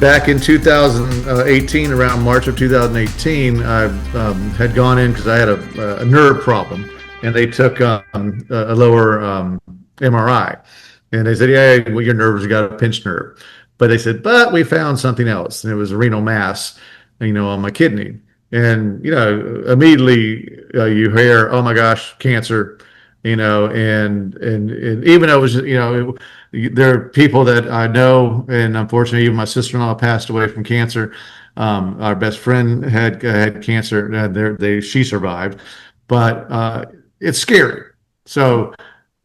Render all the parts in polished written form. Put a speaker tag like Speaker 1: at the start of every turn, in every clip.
Speaker 1: back in 2018, around March of 2018, I had gone in because I had a nerve problem, and they took a lower MRI, and they said, "Yeah, well, your nerves, you got a pinched nerve," but they said, "But we found something else, and it was a renal mass, on my kidney." And immediately you hear, "Oh my gosh, cancer," and even though it was, there are people that I know, and unfortunately, even my sister-in-law passed away from cancer. Our best friend had cancer. She survived, but it's scary. So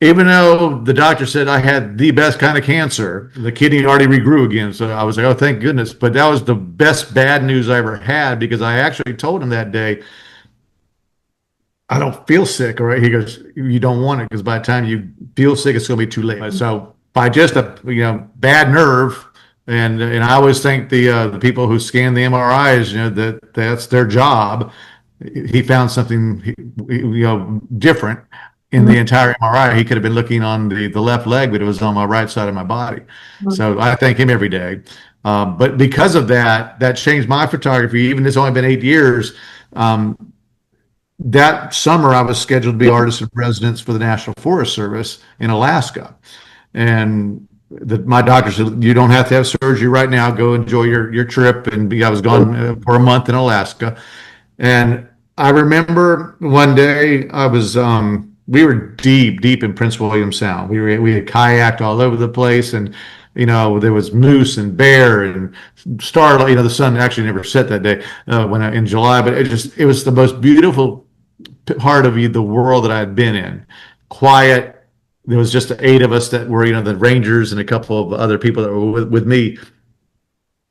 Speaker 1: even though the doctor said I had the best kind of cancer, the kidney already regrew again. So I was like, oh, thank goodness. But that was the best bad news I ever had, because I actually told him that day, I don't feel sick. All right. He goes, you don't want it, because by the time you feel sick, it's going to be too late. So by just a bad nerve, and I always think the people who scan the MRIs, that's their job. He found something different in the entire MRI. He could have been looking on the left leg, but it was on my right side of my body. So I thank him every day. But because of that changed my photography. Even it's only been 8 years. That summer, I was scheduled to be artist in residence for the National Forest Service in Alaska. And my doctor said, you don't have to have surgery right now. Go enjoy your trip. And I was gone for a month in Alaska. And I remember one day we were deep in Prince William Sound. We had kayaked all over the place, and there was moose and bear and starlight. The sun actually never set that day in July, but it was the most beautiful part of the world that I had been in. Quiet. There was just 8 of us that were, the rangers and a couple of other people that were with me.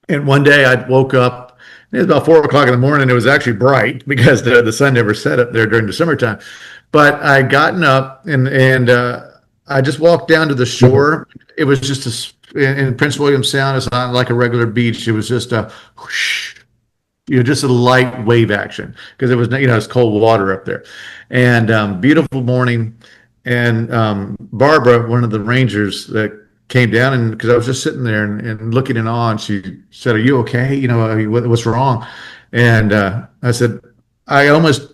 Speaker 1: And one day I woke up. It was about 4 o'clock in the morning. It was actually bright because the sun never set up there during the summertime. But I gotten up and I just walked down to the shore. It was just in Prince William Sound. It's not like a regular beach. It was just a whoosh, just a light wave action, because it was, it's cold water up there. And beautiful morning. And Barbara, one of the rangers that came down, and because I was just sitting there and looking in awe, and she said, "Are you okay? What's wrong?" And I said, "I almost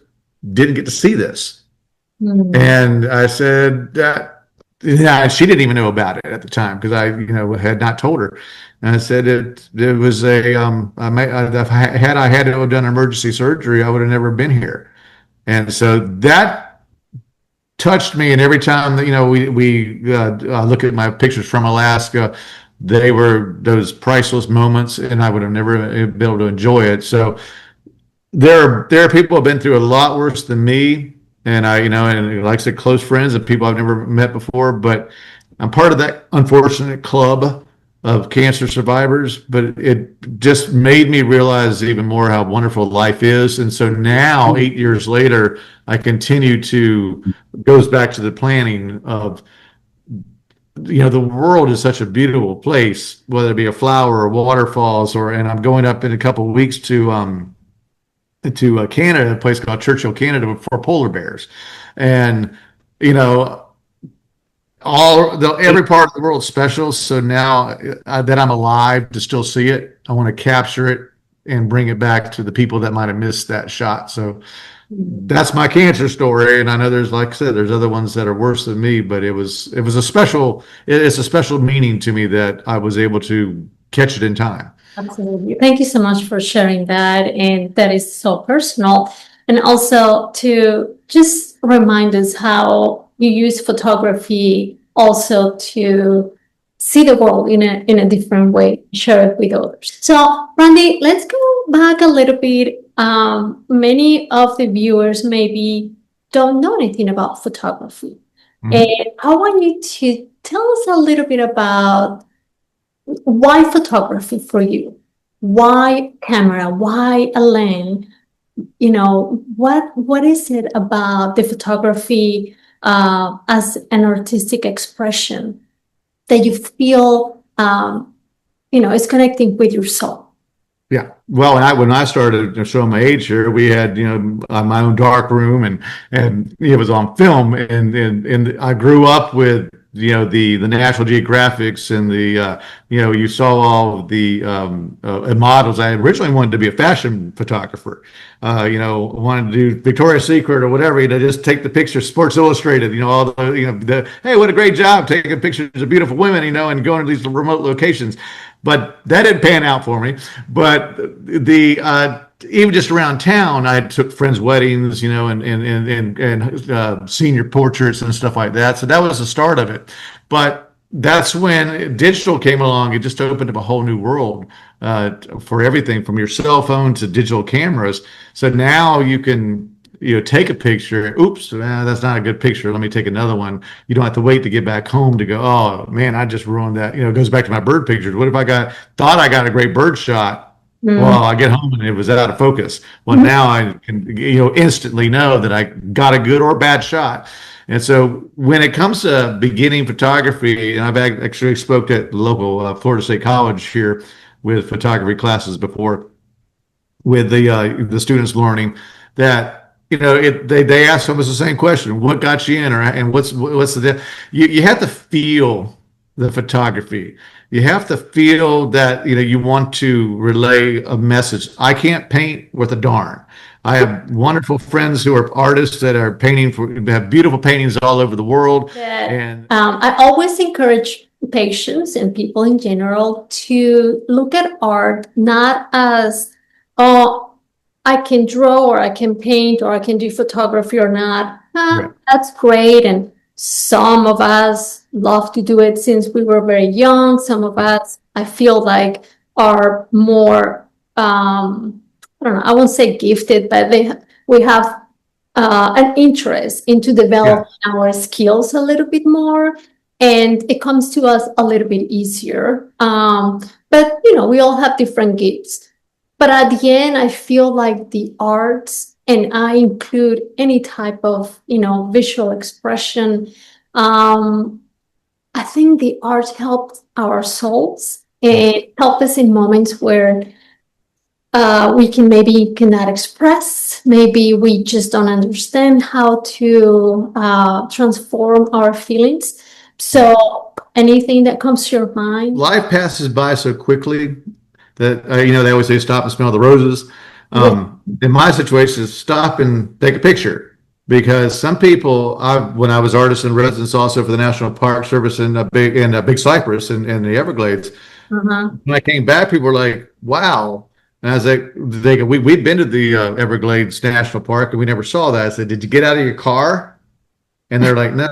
Speaker 1: didn't get to see this." And I said that, she didn't even know about it at the time, because I, had not told her. And I said it was had I had to have done emergency surgery, I would have never been here. And so that touched me. And every time that, we look at my pictures from Alaska, they were those priceless moments, and I would have never been able to enjoy it. So there are people who have been through a lot worse than me. And and like I said, close friends and people I've never met before, but I'm part of that unfortunate club of cancer survivors. But it just made me realize even more how wonderful life is. And so now, 8 years later, I continue goes back to the planning of, the world is such a beautiful place, whether it be a flower or waterfalls, and I'm going up in a couple of weeks to Canada, a place called Churchill, Canada, for polar bears. And every part of the world is special. So now that I'm alive to still see it, I want to capture it and bring it back to the people that might have missed that shot. So that's my cancer story. And I know like I said, there's other ones that are worse than me, but it's a special meaning to me that I was able to catch it in time.
Speaker 2: Absolutely. Thank you so much for sharing that. And that is so personal. And also to just remind us how you use photography also to see the world in a different way, share it with others. So, Randy, let's go back a little bit. Many of the viewers maybe don't know anything about photography. And I want you to tell us a little bit about why photography for you? Why camera? Why a lens? What is it about the photography as an artistic expression that you feel is connecting with your soul?
Speaker 1: Yeah. Well, when I started showing my age here, we had my own dark room, and it was on film, and I grew up with the National Geographics and you saw all of the models. I originally wanted to be a fashion photographer. Wanted to do Victoria's Secret or whatever. Just take the pictures, Sports Illustrated. All hey, what a great job taking pictures of beautiful women. And going to these remote locations. But that didn't pan out for me. But even just around town, I took friends' weddings, and senior portraits and stuff like that. So that was the start of it. But that's when digital came along. It just opened up a whole new world for everything from your cell phone to digital cameras. So now you can take a picture. Oops, that's not a good picture. Let me take another one. You don't have to wait to get back home to go, oh man, I just ruined that. It goes back to my bird pictures. What if thought I got a great bird shot? Well, I get home and it was out of focus. Well, now I can, instantly know that I got a good or bad shot. And so when it comes to beginning photography, and I've actually spoke at the local Florida State College here with photography classes before, with the students learning that, they ask us the same question: what got you in, and what's you have to feel the photography. You have to feel that you want to relay a message. I can't paint with a darn. I have wonderful friends who are artists that are have beautiful paintings all over the world. And
Speaker 2: I always encourage patients and people in general to look at art not as, oh, I can draw or I can paint or I can do photography or not.
Speaker 1: Right.
Speaker 2: That's great. And some of us love to do it since we were very young. Some of us, I feel like, are more, I don't know, I won't say gifted, but we have an interest into developing our skills a little bit more. And it comes to us a little bit easier. But, we all have different gifts. But at the end, I feel like the arts, and I include any type of, visual expression. I think the arts help our souls and help us in moments where we cannot express. Maybe we just don't understand how to transform our feelings. So anything that comes to your mind?
Speaker 1: Life passes by so quickly that, they always say stop and smell the roses. In my situation, stop and take a picture, because some people, when I was artist in residence also for the National Park Service in Big Cypress in the Everglades, when I came back, people were like, wow. And I was like, we'd been to the Everglades National Park and we never saw that. I said, did you get out of your car? And they're like, no.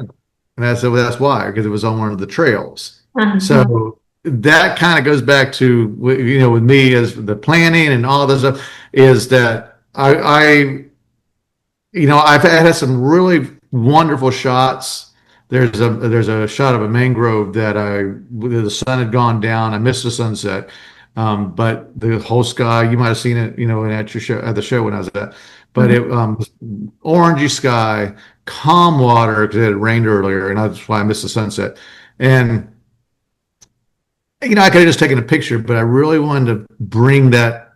Speaker 1: And I said, well, that's why, because it was on one of the trails. So that kind of goes back to, with me as the planning and all this stuff, is that I've had some really wonderful shots. There's a shot of a mangrove that the sun had gone down. I missed the sunset. But the whole sky, you might have seen it, at the show when I was at, but it orangey sky, calm water, because it had rained earlier, and that's why I missed the sunset. And I could have just taken a picture, but I really wanted to bring that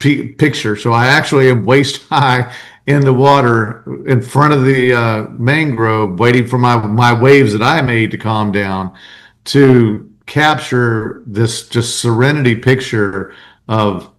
Speaker 1: picture. So I actually am waist high in the water in front of the mangrove, waiting for my waves that I made to calm down, to capture this just serenity picture of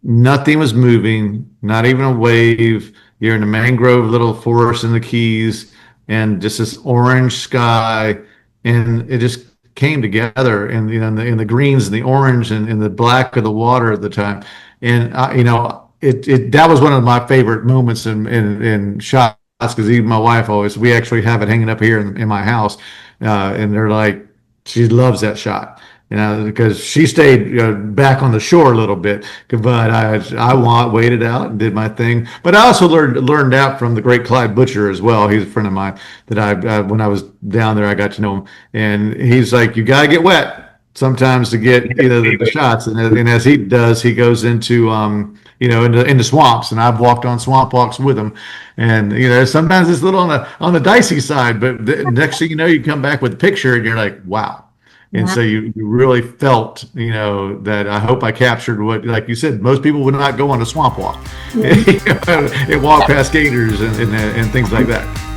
Speaker 1: nothing was moving, not even a wave. You're in the mangrove little forest in the Keys, and just this orange sky, and it just came together, and in the greens and the orange and in the black of the water at the time, and that was one of my favorite moments in shots, because even my wife we actually have it hanging up here in my house, and they're like, she loves that shot, because she stayed back on the shore a little bit, but I waited out and did my thing. But I also learned that from the great Clyde Butcher as well. He's a friend of mine that when I was down there, I got to know him, and he's like, you gotta get wet sometimes to get the shots, and as he does, he goes into into swamps, and I've walked on swamp walks with him, and sometimes it's a little on the dicey side, but the next thing you know, you come back with a picture and you're like, wow. And so you really felt, that I hope I captured what, like you said, most people would not go on a swamp walk and walk past gators and things like that.